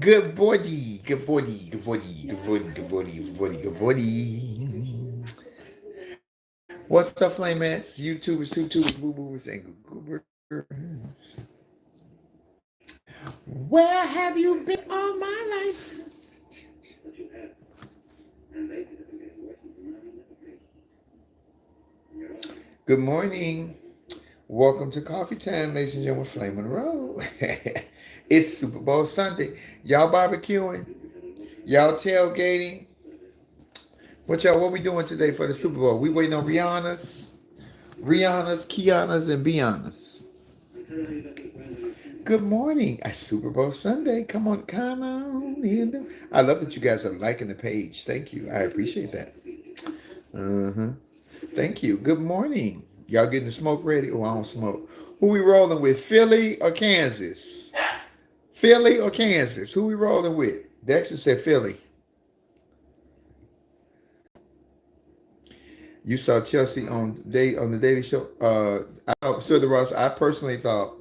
Good body, good body, good body, good body, good body, good body, good body. What's up, Flamettes? YouTubers, two-tubers, boo-boos, and goobers. Where have you been all my life? Good morning. Welcome to Coffee Time, ladies and gentlemen. Flame on the road. It's Super Bowl Sunday. Y'all barbecuing? Y'all tailgating? What we doing today for the Super Bowl? We waiting on Rihanna's, Kiana's, and Beyonce's. Good morning. It's Super Bowl Sunday. Come on, come on in. I love that you guys are liking the page. Thank you. I appreciate that. Uh-huh. Thank you. Good morning. Y'all getting the smoke ready? Oh, I don't smoke. Who we rolling with? Philly or Kansas? Philly or Kansas? Who we rolling with? Dexter said Philly. You saw Chelsea on the Daily Show. So the Ross. I personally thought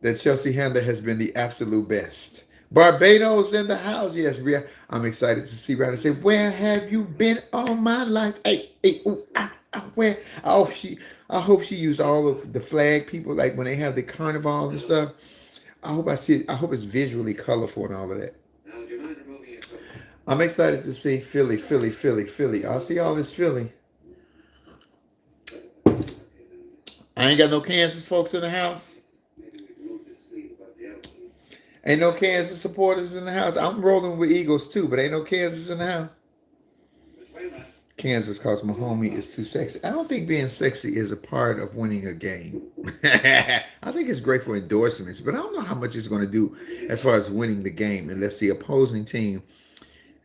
that Chelsea Handler has been the absolute best. Barbados in the house. Yes, I'm excited to see Rihanna say, "Where have you been all my life?" Hey, hey, ooh, where? I hope she used all of the flag people, like when they have the carnival and stuff. I hope I see it. I hope it's visually colorful and all of that. I'm excited to see Philly, Philly, Philly, Philly. I'll see all this Philly. I ain't got no Kansas folks in the house. Ain't no Kansas supporters in the house. I'm rolling with Eagles too, but ain't no Kansas in the house. Kansas cause my homie is too sexy. I don't think being sexy is a part of winning a game. I think it's great for endorsements, but I don't know how much it's going to do as far as winning the game unless the opposing team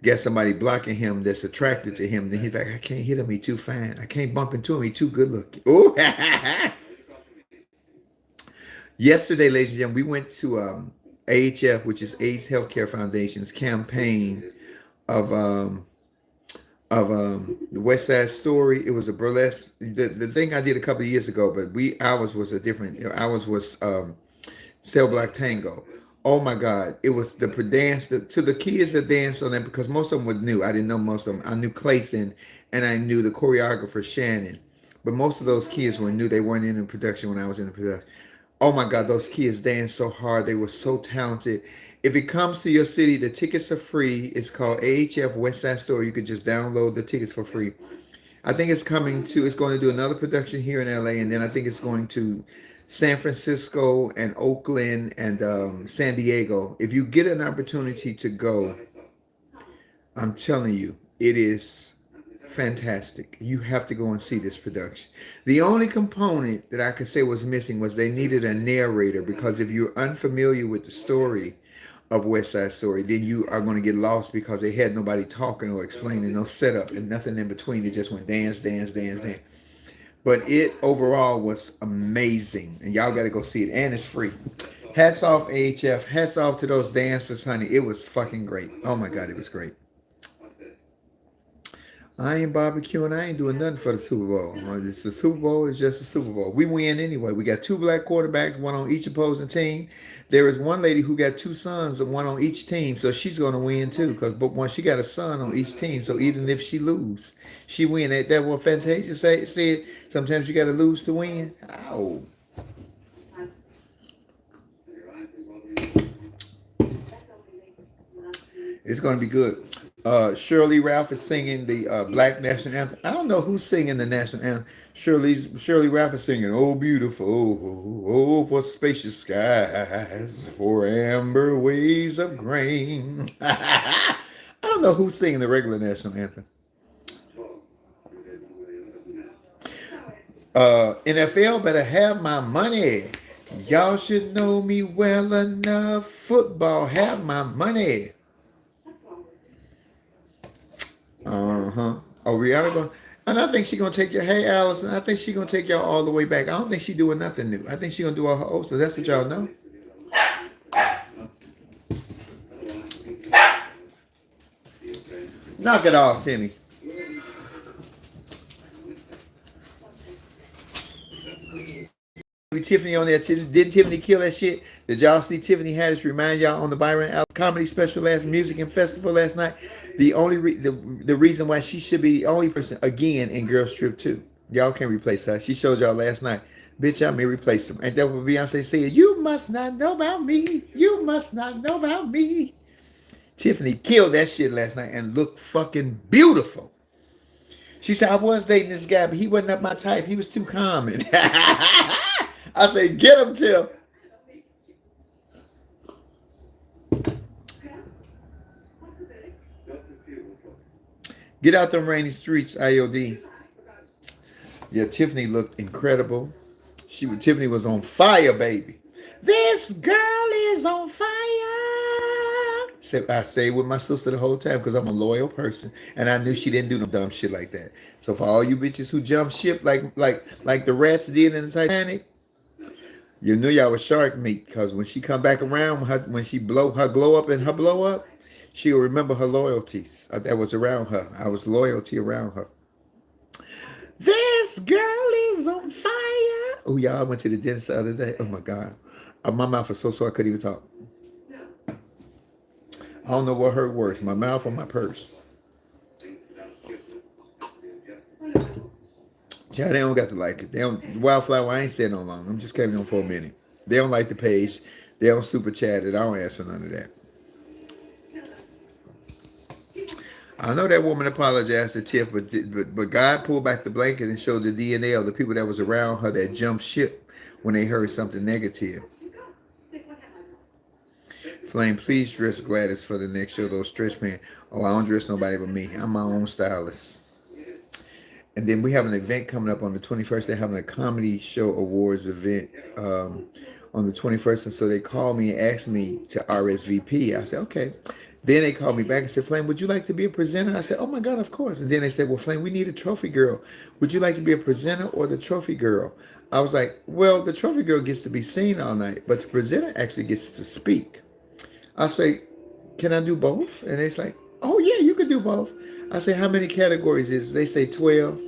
gets somebody blocking him that's attracted to him. Then he's like, I can't hit him. He too fine. I can't bump into him. He too good looking. Ooh. Yesterday, ladies and gentlemen, we went to AHF, which is AIDS Healthcare Foundation's campaign of the West Side Story. It was a burlesque. The thing I did a couple of years ago, but ours was a different. Ours was Cell Block Tango. Oh my God! It was the dance to the kids that danced on that because most of them were new. I didn't know most of them. I knew Clayton and I knew the choreographer Shannon, but most of those kids were new. They weren't in the production when I was in the production. Oh my God, those kids danced so hard. They were so talented. If it comes to your city, the tickets are free. It's called AHF West Side Story. You could just download the tickets for free. I think it's going to do another production here in LA, and then I think it's going to San Francisco and Oakland and San Diego. If you get an opportunity to go, I'm telling you, it is fantastic. You have to go and see this production. The only component that I could say was missing was they needed a narrator because if you're unfamiliar with the story of West Side Story, then you are going to get lost because they had nobody talking or explaining, no setup and nothing in between. It just went dance, dance, dance, dance. But it overall was amazing, and y'all got to go see it, and it's free. Hats off AHF. Hats off to those dancers, honey. It was fucking great. Oh my God, it was great. I ain't barbecuing. I ain't doing nothing for the Super Bowl. It's the Super Bowl is just a Super Bowl. We win anyway. We got two black quarterbacks, one on each opposing team. There is one lady who got two sons, and one on each team, so she's going to win too. But when she got a son on each team, so even if she lose, she win. That what Fantasia said. Sometimes you got to lose to win. Oh, it's going to be good. Shirley Ralph is singing the Black National Anthem. I don't know who's singing the national anthem. Shirley Ralph is singing, "Oh beautiful, oh for spacious skies, for amber waves of grain." I don't know who's singing the regular national anthem. NFL better have my money. Y'all should know me well enough. Football have my money. Uh-huh. Oh, Rihanna going and I think she gonna take your hey Allison. I think she gonna take y'all all the way back. I don't think she doing nothing new. I think she gonna do all her old stuff. That's what y'all know. Knock it off, Timmy. Tiffany on there. Didn't Tiffany kill that shit? Did y'all see Tiffany Haddish remind y'all on the Byron Allen comedy special last music and festival last night? The reason why she should be the only person again in Girls Trip 2. Y'all can't replace her. She showed y'all last night. Bitch, I may replace them. And that what Beyonce said, you must not know about me. You must not know about me. Tiffany killed that shit last night and looked fucking beautiful. She said, I was dating this guy, but he wasn't up my type. He was too common. I said, get him, Tim. Get out them rainy streets, IOD. Yeah, Tiffany looked incredible. Tiffany was on fire, baby. This girl is on fire. So I stayed with my sister the whole time because I'm a loyal person, and I knew she didn't do no dumb shit like that. So for all you bitches who jump ship like the rats did in the Titanic, you knew y'all was shark meat. Because when she come back around, when she blow her glow up and her blow up, she'll remember her loyalties that was around her. I was loyalty around her. This girl is on fire. Oh, y'all, I went to the dentist the other day. Oh my God, my mouth was so sore I couldn't even talk. I don't know what hurt worse, my mouth or my purse. Yeah, they don't got to like it. They don't. Wildflower, I ain't staying on long. I'm just coming on for a minute. They don't like the page. They don't super chat it. I don't ask for none of that. I know that woman apologized to Tiff, but God pulled back the blanket and showed the DNA of the people that was around her that jumped ship when they heard something negative. Flame, please dress Gladys for the next show. Those stretch pants. Oh, I don't dress nobody but me. I'm my own stylist. And then we have an event coming up on the 21st. They're having a comedy show awards event on the 21st. And so they called me and asked me to RSVP. I said, okay. Then they called me back and said, Flame, would you like to be a presenter? I said, oh my God, of course. And then they said, well, Flame, we need a trophy girl. Would you like to be a presenter or the trophy girl? I was like, well, the trophy girl gets to be seen all night, but the presenter actually gets to speak. I say, can I do both? And it's like, oh yeah, you can do both. I say, how many categories is it? They say 12.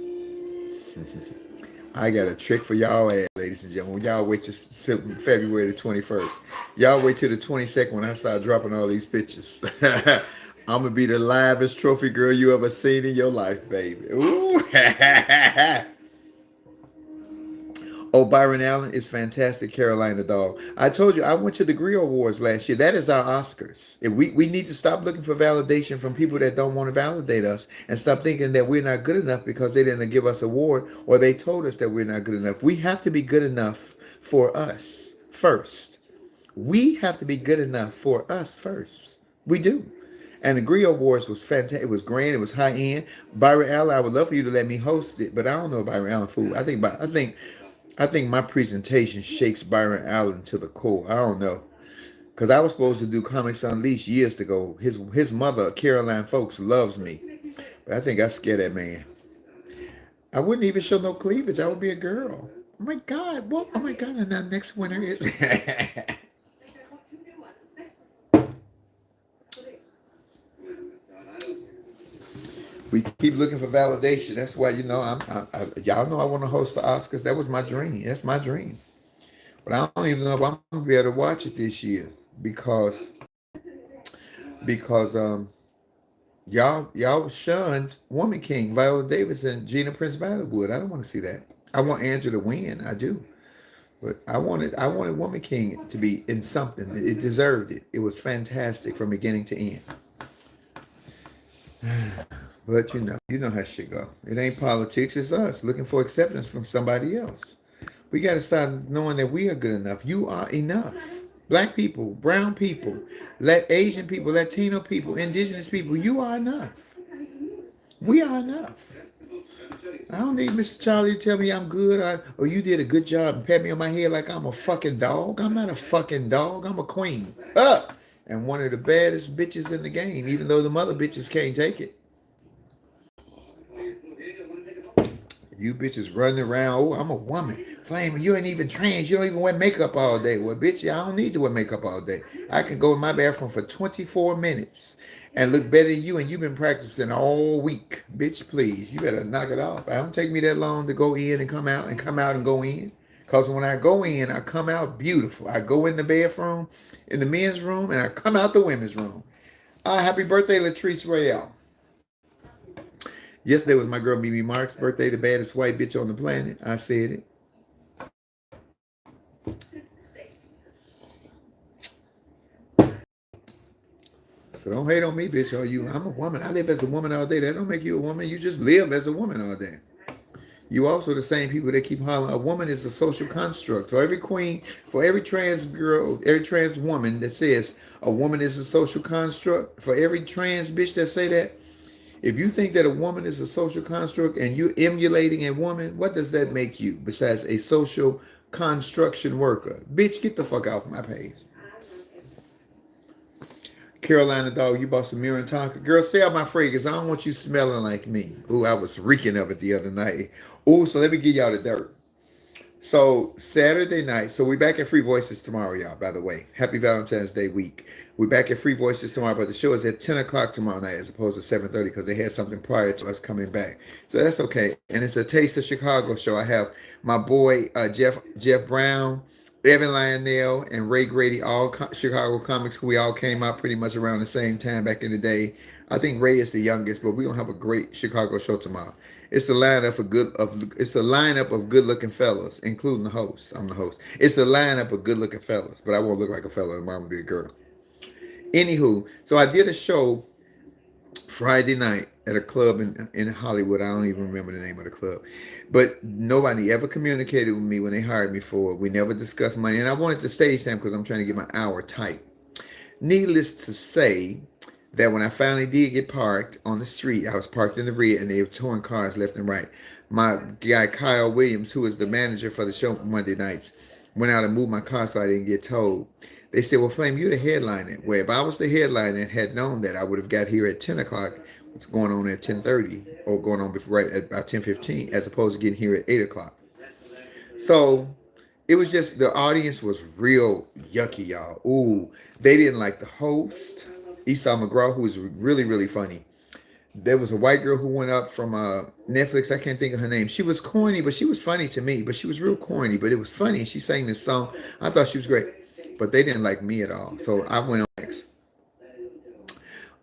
I got a trick for y'all ass, ladies and gentlemen. Y'all wait till February the 21st. Y'all wait till the 22nd when I start dropping all these pictures. I'm going to be the livest trophy girl you ever seen in your life, baby. Ooh. Oh, Byron Allen is fantastic, Carolina doll. I told you, I went to the Griot Awards last year. That is our Oscars. We need to stop looking for validation from people that don't want to validate us and stop thinking that we're not good enough because they didn't give us an award or they told us that we're not good enough. We have to be good enough for us first. We have to be good enough for us first. We do. And the Griot Awards was fantastic. It was grand. It was high end. Byron Allen, I would love for you to let me host it, but I don't know Byron Allen food. I think my presentation shakes Byron Allen to the core. I don't know. Because I was supposed to do Comics Unleashed years ago. His mother, Caroline Folks, loves me. But I think I scared that man. I wouldn't even show no cleavage. I would be a girl. Oh my God. What? Oh my God. And now next winner is... We keep looking for validation. That's why, you know, y'all know I want to host the Oscars. That was my dream. That's my dream. But I don't even know if I'm going to be able to watch it this year because y'all shunned Woman King, Viola Davis, and Gina Prince Bythewood. I don't want to see that. I want Andrew to win. I do. But I wanted Woman King to be in something. It deserved it. It was fantastic from beginning to end. But you know how shit go. It ain't politics, it's us looking for acceptance from somebody else. We got to start knowing that we are good enough. You are enough. Black people, brown people, Asian people, Latino people, indigenous people, you are enough. We are enough. I don't need Mr. Charlie to tell me I'm good or you did a good job and pat me on my head like I'm a fucking dog. I'm not a fucking dog. I'm a queen. And one of the baddest bitches in the game, even though the mother bitches can't take it. You bitches running around, oh, I'm a woman. Flame, you ain't even trans. You don't even wear makeup all day. Well, bitch, I don't need to wear makeup all day. I can go in my bathroom for 24 minutes and look better than you, and you've been practicing all week. Bitch, please, you better knock it off. It don't take me that long to go in and come out and go in. Because when I go in, I come out beautiful. I go in the bathroom, in the men's room, and I come out the women's room. Happy birthday, Latrice Royale. Yesterday was my girl Mimi Mark's birthday, the baddest white bitch on the planet. I said it. So don't hate on me, bitch. Are you? I'm a woman. I live as a woman all day. That don't make you a woman. You just live as a woman all day. You also the same people that keep hollering. A woman is a social construct. For every queen, for every trans girl, every trans woman that says a woman is a social construct, for every trans bitch that say that, if you think that a woman is a social construct and you're emulating a woman, what does that make you besides a social construction worker? Bitch, get the fuck off my page. Carolina dog, you bought some Mirror Tonka. Girl, stay out my fragrance. I don't want you smelling like me. Ooh, I was reeking of it the other night. Ooh, so let me give y'all the dirt. So Saturday night, so we're back at Free Voices tomorrow, y'all, by the way. Happy Valentine's Day week. We're back at Free Voices tomorrow, but the show is at 10 o'clock tomorrow night as opposed to 7:30 because they had something prior to us coming back. So that's okay. And it's a Taste of Chicago show. I have my boy Jeff Brown, Evan Lionel, and Ray Grady, all Chicago comics who we all came out pretty much around the same time back in the day. I think Ray is the youngest, but we're gonna have a great Chicago show tomorrow. It's the lineup of good looking fellas, including the host. I'm the host. It's the lineup of good looking fellas, but I won't look like a fella. I'm gonna be a girl. Anywho, so I did a show Friday night at a club in Hollywood. I don't even remember the name of the club. But nobody ever communicated with me when they hired me for it. We never discussed money. And I wanted to stage time because I'm trying to get my hour tight. Needless to say that when I finally did get parked on the street, I was parked in the rear and they were towing cars left and right. My guy Kyle Williams, who is the manager for the show Monday nights, went out and moved my car so I didn't get towed. They said, well, Flame, you're the headliner. Well, if I was the headliner and had known that, I would have got here at 10 o'clock. It's going on at 10:30 or going on before, right at about 10:15 as opposed to getting here at 8 o'clock. So it was just, the audience was real yucky, y'all. Ooh, they didn't like the host, Esau McGraw, who was really, really funny. There was a white girl who went up from Netflix. I can't think of her name. She was corny, but she was funny to me. But she was real corny, but it was funny. She sang this song. I thought she was great, but they didn't like me at all. So I went on next.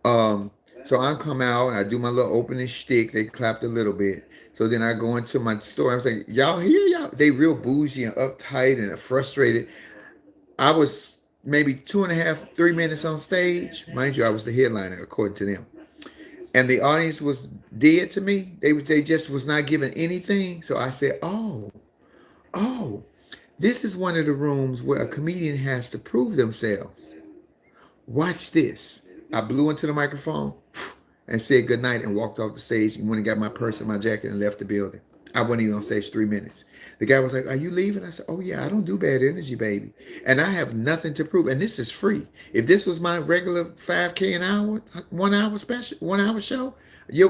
Um, so I come out and I do my little opening shtick. They clapped a little bit. So then I go into my store. I was like, y'all here? Y'all? They real bougie and uptight and frustrated. I was maybe 2.5, 3 minutes on stage. Mind you, I was the headliner according to them. And the audience was dead to me. They just was not giving anything. So I said, oh, this is one of the rooms where a comedian has to prove themselves. Watch this. I blew into the microphone and said good night and walked off the stage and went and got my purse and my jacket and left the building. I wasn't even on stage 3 minutes. The guy was like, are you leaving? I said, oh yeah, I don't do bad energy, baby. And I have nothing to prove. And this is free. If this was my regular 5K an hour, 1 hour special, 1 hour show,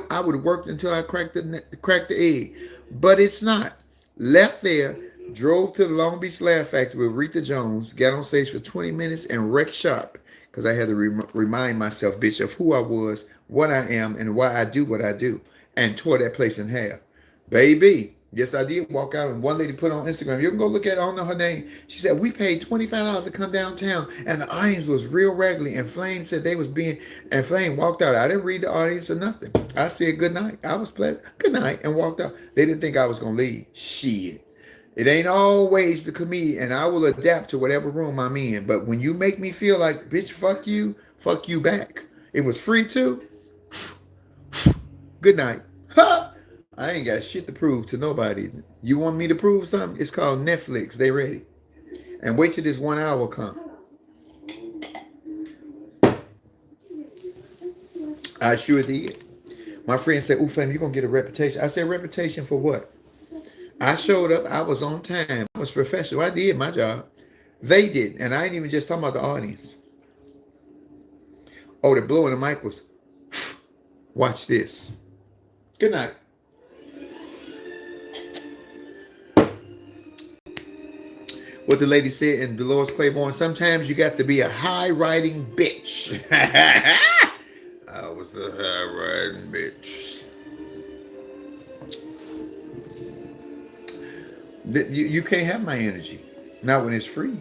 I would have worked until I cracked the egg. But it's not. Left there, drove to the Long Beach Laugh Factory with Rita Jones, got on stage for 20 minutes and wrecked shop because I had to remind myself, bitch, of who I was, what I am, and why I do what I do, and tore that place in half. Baby, yes, I did walk out, and one lady put on Instagram, you can go look at it, I don't know her name. She said, we paid $25 to come downtown, and the audience was real raggedy, and Flame said they was being, and Flame walked out. I didn't read the audience or nothing. I said good night. I was pleasant, good night, and walked out. They didn't think I was going to leave. Shit. It ain't always the comedian, and I will adapt to whatever room I'm in. But when you make me feel like, bitch, fuck you back. It was free too. Good night. Ha! I ain't got shit to prove to nobody. You want me to prove something? It's called Netflix. They ready. And wait till this 1 hour come. I sure did. My friend said, ooh, Flame, you're going to get a reputation. I said, reputation for what? I showed up. I was on time. I was professional. I did my job. They did. And I ain't even just talking about the audience. Oh, the blowing the mic was, watch this. Good night. What the lady said in Dolores Claiborne, sometimes you got to be a high-riding bitch. I was a high-riding bitch. You can't have my energy. Not when it's free.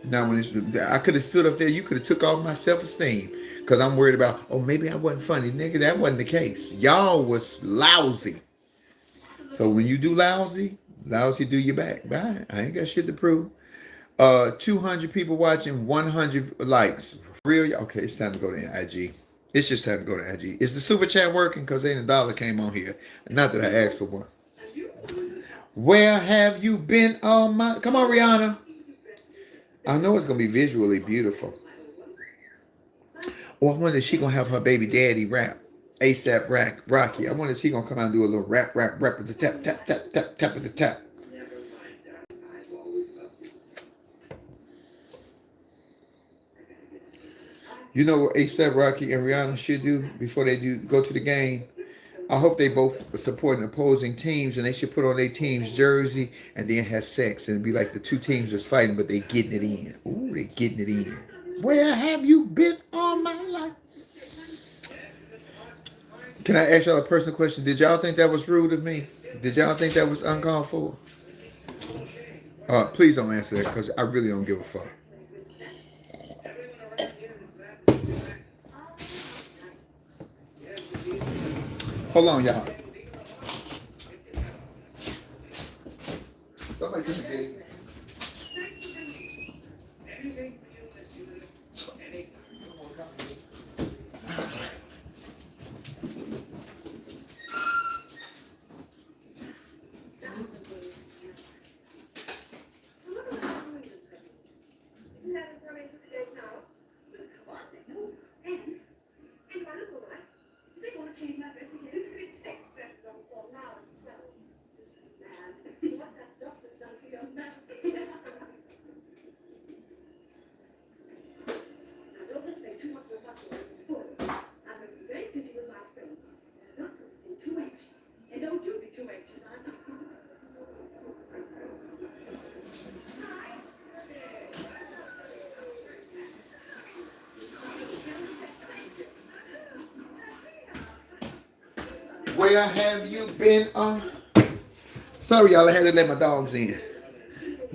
Not when it's. I could have stood up there. You could have took off my self-esteem because I'm worried about. Oh, maybe I wasn't funny, nigga. That wasn't the case. Y'all was lousy. So when you do lousy, lousy do your back. Bye. I ain't got shit to prove. 200 people watching, 100 likes. For real? Okay, it's time to go to IG. It's just time to go to IG. Is the super chat working? Because ain't a dollar came on here. Not that I asked for one. Where have you been all my... Come on, Rihanna. I know it's going to be visually beautiful. Oh, I wonder if she going to have her baby daddy rap. ASAP Rocky. I wonder if she going to come out and do a little rap at the tap, tap, tap, tap, tap at the tap. You know what ASAP Rocky and Rihanna should do before they do go to the game? I hope they both supporting opposing teams and they should put on their team's jersey and then have sex and it'd be like the two teams was fighting but they getting it in. Ooh, they getting it in. Where have you been all my life? Can I ask y'all a personal question? Did y'all think that was rude of me? Did y'all think that was uncalled for? Please don't answer that because I really don't give a fuck. Hold on, y'all. Somebody come and get it. Where have you been Sorry, y'all. I had to let my dogs in.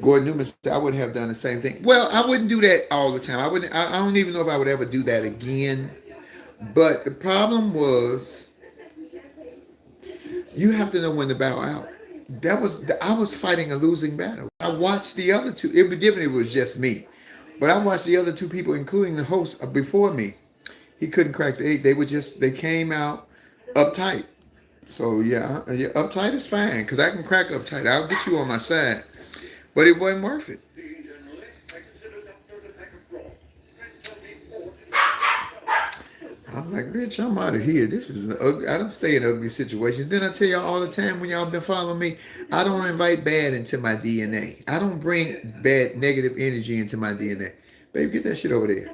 Gordon Newman said I would have done the same thing. Well, I wouldn't do that all the time. I wouldn't. I don't even know if I would ever do that again. But the problem was, you have to know when to bow out. I was fighting a losing battle. I watched the other two. It would be different if it was just me, but I watched the other two people, including the host before me. He couldn't crack the egg. They came out uptight. So yeah, uptight is fine because I can crack uptight. I'll get you on my side, but it wasn't worth it. I'm like, bitch, I'm out of here. This is an ugly. I don't stay in ugly situations. Then I tell y'all all the time when y'all been following me, I don't invite bad into my DNA. I don't bring bad negative energy into my DNA. Baby, get that shit over there.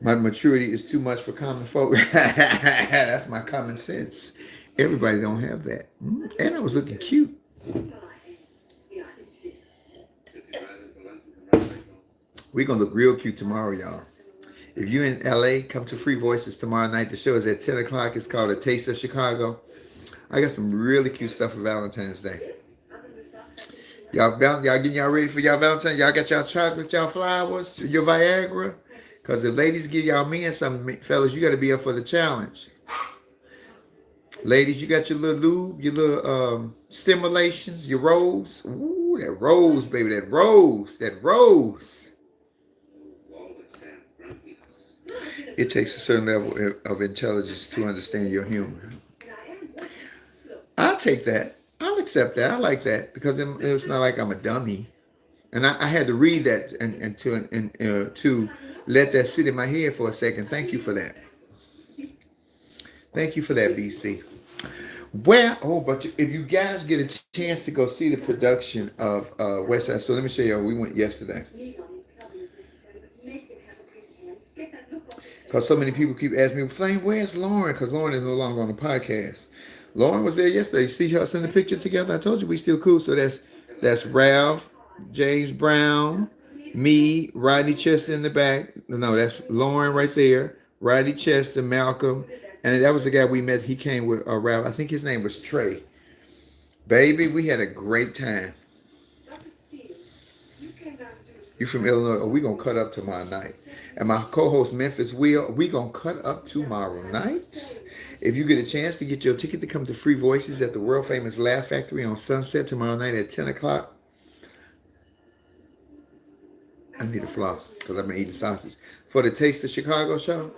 My maturity is too much for common folk. That's my common sense. Everybody don't have that. And I was looking cute. We're going to look real cute tomorrow, y'all. If you're in LA, come to Free Voices tomorrow night. The show is at 10 o'clock. It's called A Taste of Chicago. I got some really cute stuff for Valentine's Day. Y'all getting y'all ready for y'all Valentine's? Y'all got y'all chocolate, y'all flowers, your Viagra? Because if ladies give y'all men something, fellas, you got to be up for the challenge. Ladies, you got your little lube, your little stimulations, your rose. Ooh, that rose, baby, that rose, that rose. It takes a certain level of intelligence to understand your humor. I'll take that. I'll accept that. I like that because it's not like I'm a dummy. And I had to read that and to let that sit in my head for a second. Thank you for that. Thank you for that, BC. But if you guys get a chance to go see the production of West Side, so let me show you. We went yesterday. Because so many people keep asking me, Flame, where's Lauren? Because Lauren is no longer on the podcast. Lauren was there yesterday. See us in the picture together? I told you we still cool. So that's Ralph, James Brown, me, Rodney Chester in the back, No, that's Lauren right there. Roddy Chester, Malcolm, and that was the guy we met. He came with a rap. I think his name was Trey. Baby, we had a great time. You from Illinois? Oh, we gonna cut up tomorrow night. And my co-host Memphis Will, we gonna cut up tomorrow night. If you get a chance to get your ticket to come to Free Voices at the world famous Laugh Factory on Sunset tomorrow night at 10 o'clock, I need a floss because I've been eating sausage. For the Taste of Chicago show,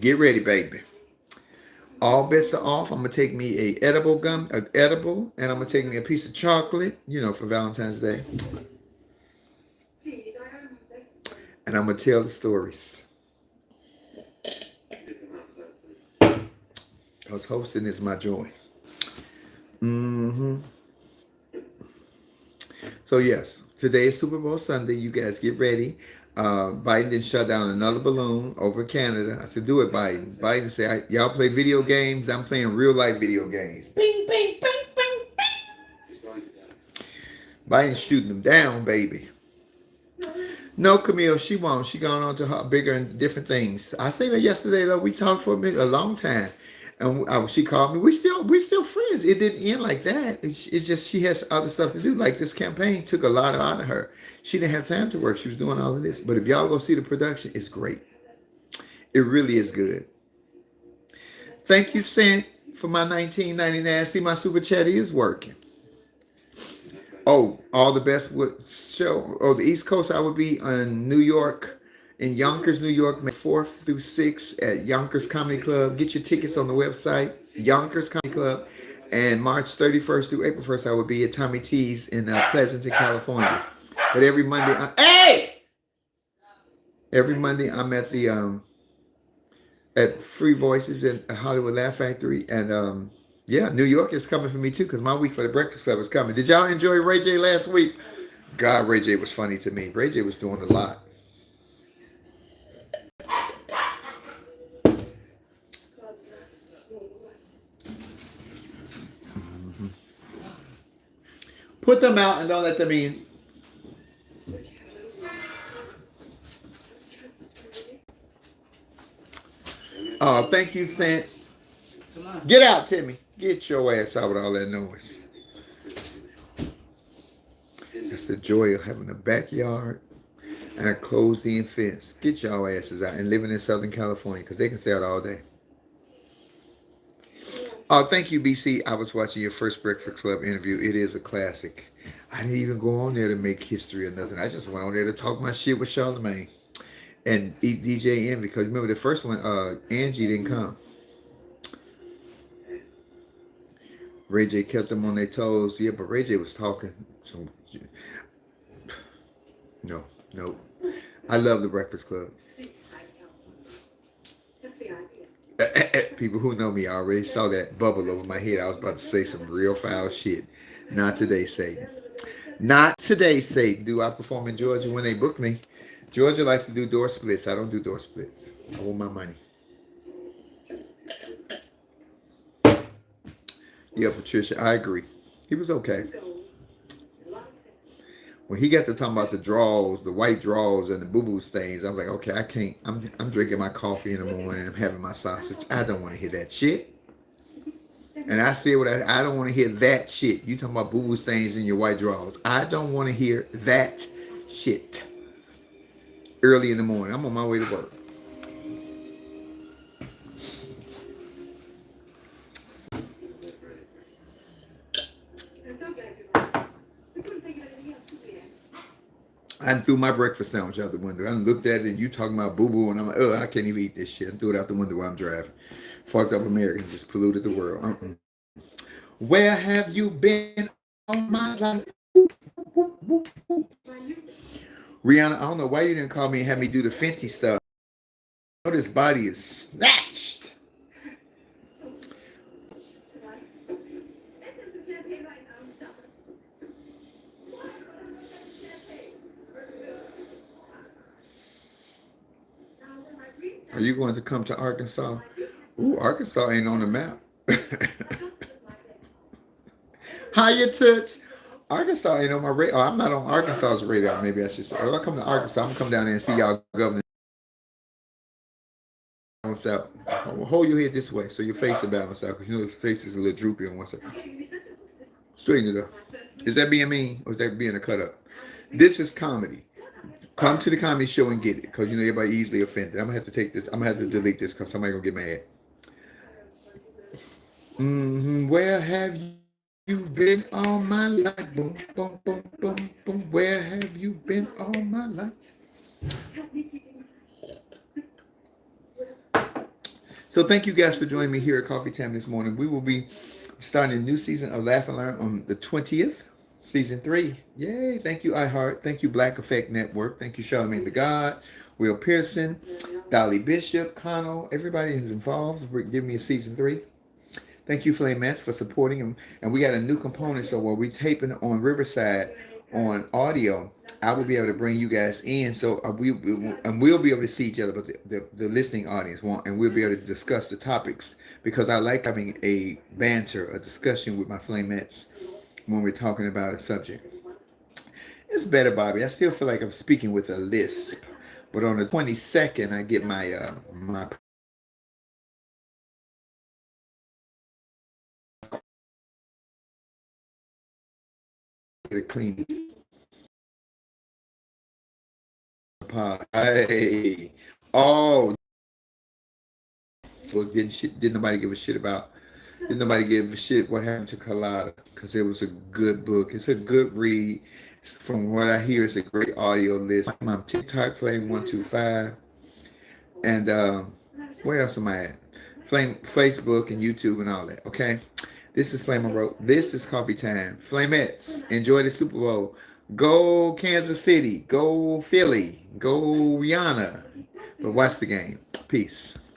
get ready, baby. All bets are off. I'm gonna take me a edible, and I'm gonna take me a piece of chocolate, for Valentine's Day, and I'm gonna tell the stories. Cause hosting is my joy. So yes, today is Super Bowl Sunday. You guys get ready. Biden did shut down another balloon over Canada. I said, do it, Biden. Biden said, y'all play video games. I'm playing real life video games. Bing, bing, bing, bing, bing. Biden's shooting them down, baby. No, Camille, she won't. She gone on to her bigger and different things. I seen her yesterday, though. We talked for a long time. And she called me. We still friends. It didn't end like that. It's just she has other stuff to do. Like this campaign took a lot out of her. She didn't have time to work. She was doing all of this. But if y'all go see the production, it's great. It really is good. Thank you, Cent, for my 19.99. See, my super chat is working. Oh, all the best would show. Oh, the East Coast, I would be on New York, in Yonkers, New York, May 4th through 6th at Yonkers Comedy Club. Get your tickets on the website, Yonkers Comedy Club. And March 31st through April 1st, I would be at Tommy T's in Pleasanton, California. But every Monday, every Monday I'm at the at Free Voices at Hollywood Laugh Factory, and yeah, New York is coming for me too because my week for the Breakfast Club is coming. Did y'all enjoy Ray J last week? God, Ray J was funny to me. Ray J was doing a lot. Put them out and don't let them in. Oh, thank you, Sant. Get out, Timmy. Get your ass out with all that noise. That's the joy of having a backyard and a closed-in fence. Get y'all asses out and living in Southern California because they can stay out all day. Oh, thank you, BC. I was watching your first Breakfast Club interview. It is a classic. I didn't even go on there to make history or nothing. I just went on there to talk my shit with Charlamagne and eat DJ in because remember the first one, Angie didn't come. Ray J kept them on their toes. Yeah, but Ray J was talking. So, no. I love the Breakfast Club. People who know me already saw that bubble over my head. I was about to say some real foul shit. Not today, Satan. Not today, Satan. Do I perform in Georgia when they book me? Georgia likes to do door splits. I don't do door splits. I want my money. Yeah, Patricia, I agree. He was okay. When he got to talking about the draws, the white draws and the boo-boo stains, I was like, okay, I can't. I'm drinking my coffee in the morning. I'm having my sausage. I don't want to hear that shit. And I said what I don't want to hear that shit. You talking about boo-boo stains in your white drawers. I don't want to hear that shit. Early in the morning. I'm on my way to work. I threw my breakfast sandwich out the window. I looked at it and you talking about boo-boo and I'm like, oh, I can't even eat this shit. I threw it out the window while I'm driving. Fucked up Americans just polluted the world. Where have you been all my life? Rihanna, I don't know why you didn't call me and have me do the Fenty stuff. I know this body is snatched. Are you going to come to Arkansas? Ooh, Arkansas ain't on the map. Hiya, Toots. Arkansas ain't on my radar. Oh, I'm not on Arkansas's radar. Maybe I should say. If I come to Arkansas, I'm going to come down there and see y'all governor. balance out. Hold your head this way so your face will balance out because you know your face is a little droopy on one side. Straighten it up. Is that being mean or is that being a cut up? This is comedy. Come to the comedy show and get it because you know everybody easily offended. I'm gonna have to take this. I'm gonna have to delete this because somebody gonna get mad. Where have you been all my life? Boom, boom, boom, boom, boom. Where have you been all my life? So thank you guys for joining me here at Coffee Time this morning. We will be starting a new season of Laugh and Learn on the 20th, season 3. Yay! Thank you, iHeart. Thank you, Black Effect Network. Thank you, Charlamagne the God, Will Pearson, Dolly Bishop, Connell, everybody who's involved for giving me a season 3. Thank you, Flamettes, for supporting them. And we got a new component. So while we taping on Riverside on audio, I will be able to bring you guys in. So we'll be able to see each other, but the listening audience won't. And we'll be able to discuss the topics because I like having a banter, a discussion with my Flamettes when we're talking about a subject. It's better, Bobby. I still feel like I'm speaking with a lisp. But on the 22nd, I get my clean pod. Hey. Oh, so didn't nobody give a shit about, didn't nobody give a shit what happened to Colada because it was a good book. It's a good read. From what I hear, it's a great audio list. I'm on TikTok, Flame125, and where else am I at? Flame, Facebook, and YouTube, and all that. Okay, this is Flame Wrote. This is Coffee Time. Flamettes, enjoy the Super Bowl. Go Kansas City. Go Philly. Go Rihanna. But watch the game. Peace.